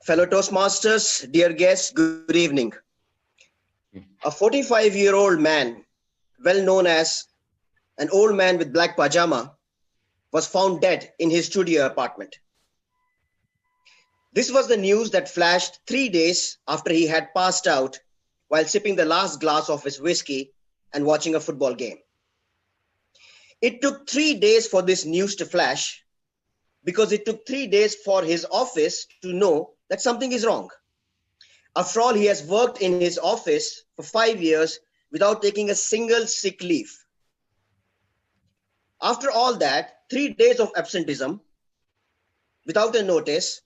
Fellow Toastmasters, dear guests, good evening. A 45-year-old man, well known as an old man with black pajama, was found dead in his studio apartment. This was the news that flashed 3 days after he had passed out while sipping the last glass of his whiskey and watching a football game. It took 3 days for this news to flash because it took 3 days for his office to know that something is wrong. After all, he has worked in his office for 5 years without taking a single sick leave. After all that, 3 days of absenteeism without a notice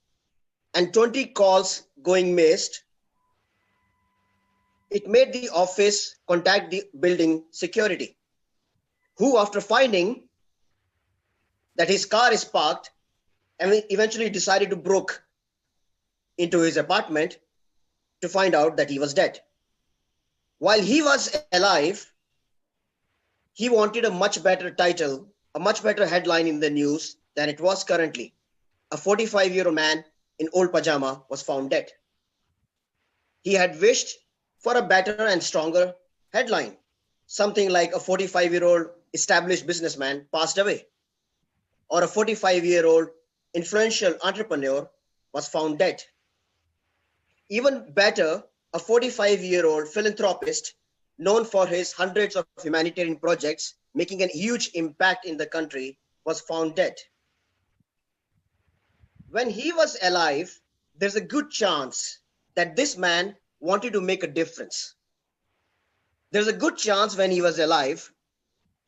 and 20 calls going missed, it made the office contact the building security, who, after finding that his car is parked, and eventually decided to break into his apartment to find out that he was dead. While he was alive, he wanted a much better title, a much better headline in the news than it was currently. A 45-year-old man in old pajama was found dead. He had wished for a better and stronger headline, something like a 45-year-old established businessman passed away, or a 45-year-old influential entrepreneur was found dead. Even better, a 45-year-old philanthropist known for his hundreds of humanitarian projects making a huge impact in the country was found dead. When he was alive, there's a good chance that this man wanted to make a difference. There's a good chance when he was alive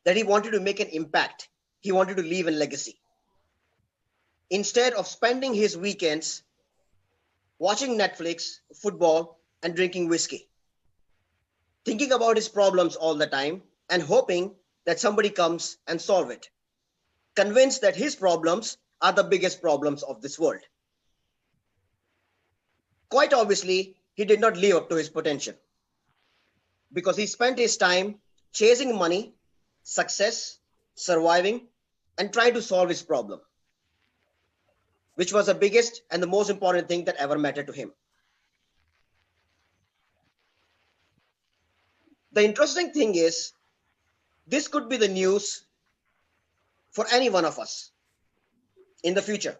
that he wanted to make an impact. He wanted to leave a legacy. Instead of spending his weekends watching Netflix, football, and drinking whiskey, thinking about his problems all the time and hoping that somebody comes and solve it, convinced that his problems are the biggest problems of this world. Quite obviously, he did not live up to his potential because he spent his time chasing money, success, surviving, and trying to solve his problem, which was the biggest and the most important thing that ever mattered to him. The interesting thing is, this could be the news for any one of us in the future.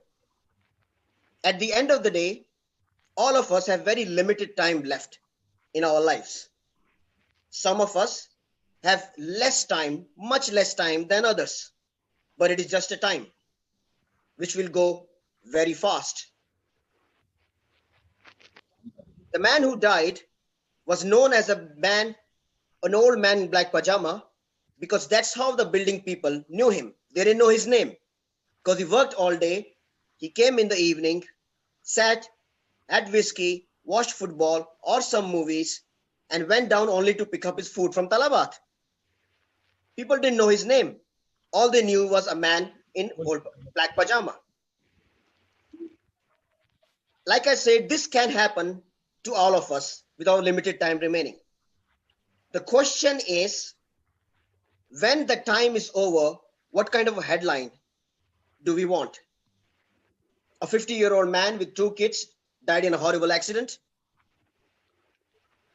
At the end of the day, all of us have very limited time left in our lives. Some of us have less time, much less time than others, but it is just a time which will go very fast. The man who died was known as an old man in black pajama, because that's how the building people knew him. They didn't know his name because he worked all day. He came in the evening, sat, had whiskey, watched football or some movies, and went down only to pick up his food from Talabat. People didn't know his name. All they knew was a man in old black pajama. Like I said, this can happen to all of us with our limited time remaining. The question is, when the time is over, what kind of a headline do we want? A 50-year-old man with 2 kids died in a horrible accident.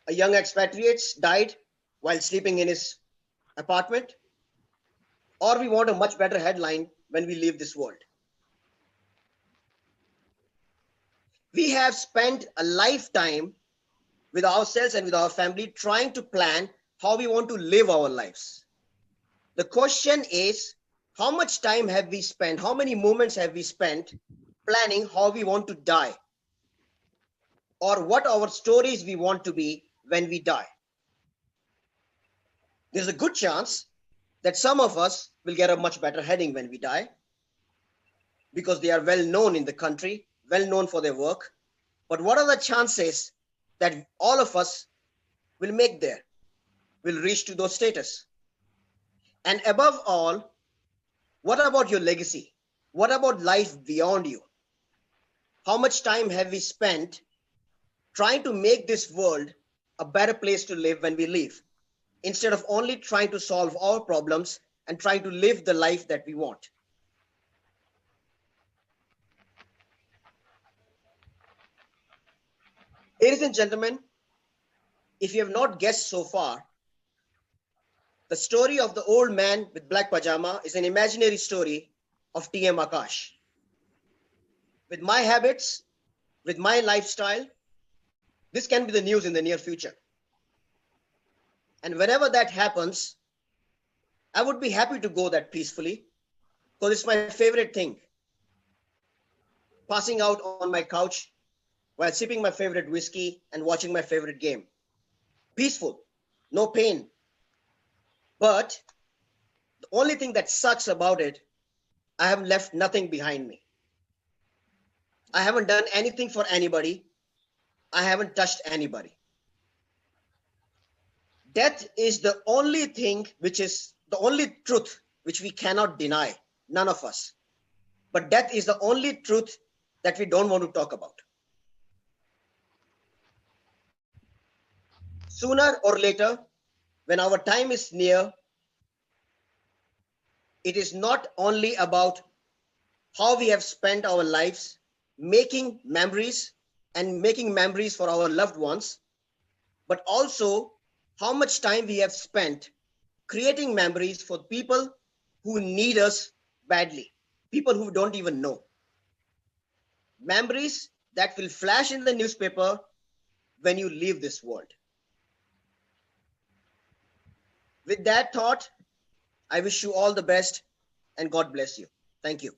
A young expatriate died while sleeping in his apartment. Or we want a much better headline when we leave this world. We have spent a lifetime with ourselves and with our family trying to plan how we want to live our lives. The question is, how much time have we spent, how many moments have we spent planning how we want to die, or what our stories we want to be when we die? There's a good chance that some of us will get a much better heading when we die because they are well known in the country, well known for their work. But what are the chances that all of us will make there, will reach to those status? And above all, what about your legacy? What about life beyond you? How much time have we spent trying to make this world a better place to live when we leave, instead of only trying to solve our problems and trying to live the life that we want? Ladies and gentlemen, if you have not guessed so far, the story of the old man with black pajama is an imaginary story of TM Akash. With my habits, with my lifestyle, this can be the news in the near future. And whenever that happens, I would be happy to go that peacefully because it's my favorite thing. Passing out on my couch while sipping my favorite whiskey and watching my favorite game. Peaceful, no pain. But the only thing that sucks about it, I have left nothing behind me. I haven't done anything for anybody. I haven't touched anybody. Death is the only thing which is the only truth which we cannot deny, none of us. But death is the only truth that we don't want to talk about. Sooner or later, when our time is near, it is not only about how we have spent our lives making memories and making memories for our loved ones, but also how much time we have spent creating memories for people who need us badly, people who don't even know. Memories that will flash in the newspaper when you leave this world. With that thought, I wish you all the best and God bless you. Thank you.